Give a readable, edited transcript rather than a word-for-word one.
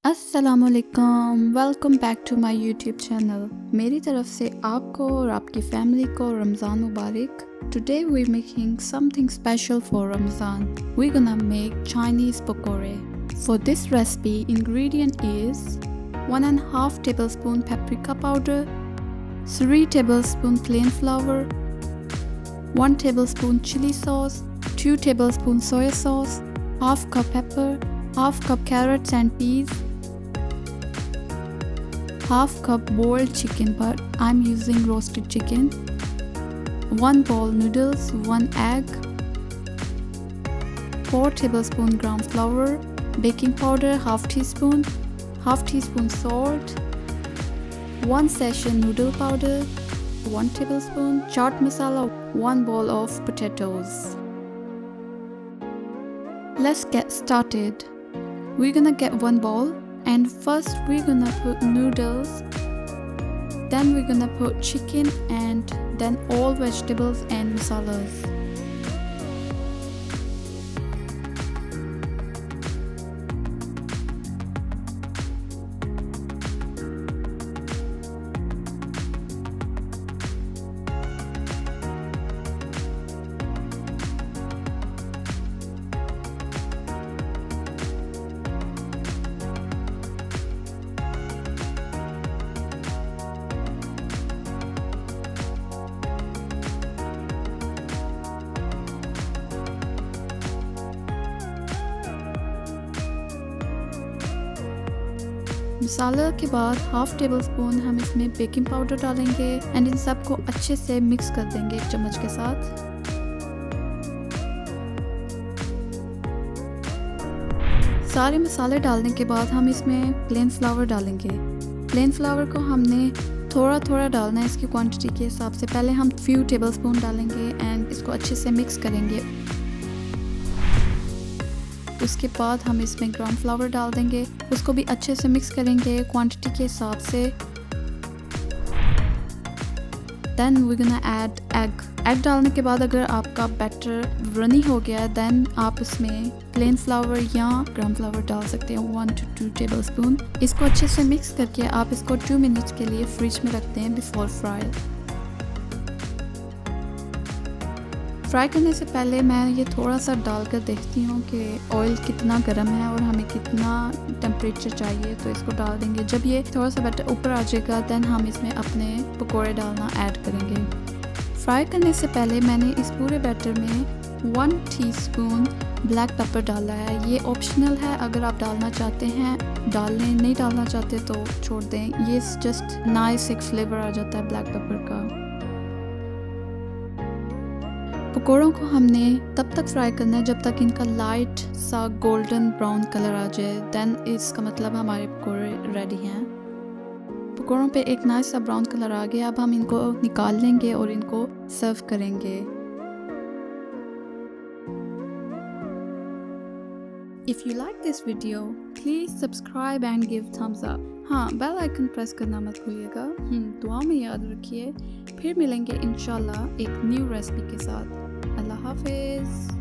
अस्सलामुअलैकुम, welcome back to my YouTube channel. मेरी तरफ से आपको और आपकी फैमिली को रमज़ान मुबारक। Today we're making something special for Ramadan. We're gonna make Chinese pakora. For this recipe, ingredient is 1.5 tablespoon paprika powder, 3 tablespoon plain flour, 1 tablespoon chili sauce, 2 tablespoon soy sauce, half cup pepper, half cup carrots and peas, half cup boiled chicken, but I'm using roasted chicken, 1 bowl noodles, 1 egg, 4 tablespoon ground flour, baking powder half teaspoon salt, 1 sachet noodle powder, 1 tablespoon chaat masala, 1 bowl of potatoes. Let's get started. We're gonna get 1 bowl, and first we're gonna put noodles, then we're gonna put chicken, and then all vegetables and masalas. मसाला के बाद half table spoon हम इसमें baking powder डालेंगे and in सबको अच्छे से mix कर देंगे एक चम्मच के साथ। सारे मसाले डालने के बाद हम इसमें प्लेन फ्लावर डालेंगे। प्लेन फ्लावर को हमने थोड़ा थोड़ा डालना है इसकी क्वांटिटी के हिसाब से। पहले हम फ्यू टेबल स्पून डालेंगे एंड इसको अच्छे से मिक्स करेंगे। उसके बाद हम इसमें ग्राउंड फ्लावर डाल देंगे, उसको भी अच्छे से मिक्स करेंगे क्वांटिटी के हिसाब से। Then we gonna add egg डालने के बाद अगर आपका बैटर रनी हो गया है देन आप इसमें प्लेन फ्लावर या ग्राउंड फ्लावर डाल सकते हैं 1 to 2 टेबल स्पून। इसको अच्छे से मिक्स करके आप इसको 2 मिनट्स के लिए फ्रिज में रखते हैं बिफोर फ्राई करने से पहले मैं ये थोड़ा सा डालकर देखती हूँ कि ऑयल कितना गर्म है और हमें कितना टेम्परेचर चाहिए, तो इसको डाल देंगे। जब ये थोड़ा सा बैटर ऊपर आ जाएगा देन हम इसमें अपने पकोड़े डालना ऐड करेंगे। फ्राई करने से पहले मैंने इस पूरे बैटर में 1 टीस्पून ब्लैक पेपर डाला है। ये ऑप्शनल है, अगर आप डालना चाहते हैं डाल लें, नहीं डालना चाहते तो छोड़ दें। ये जस्ट नाइस एक फ्लेवर आ जाता है ब्लैक पेपर का। पकोड़ों को हमने तब तक फ्राई करना है जब तक इनका लाइट सा गोल्डन ब्राउन कलर आ जाए, देन इसका मतलब हमारे पकोड़े रेडी हैं। पकोड़ों पे एक नाइस सा ब्राउन कलर आ गया। अब हम इनको निकाल लेंगे और इनको सर्व करेंगे। If you like this video, please subscribe and give thumbs up. हाँ, बेल आइकन प्रेस करना मत भूलिएगा। दुआ में याद रखिए। फिर मिलेंगे इंशाल्लाह एक न्यू रेसिपी के साथ। अल्लाह हाफिज़।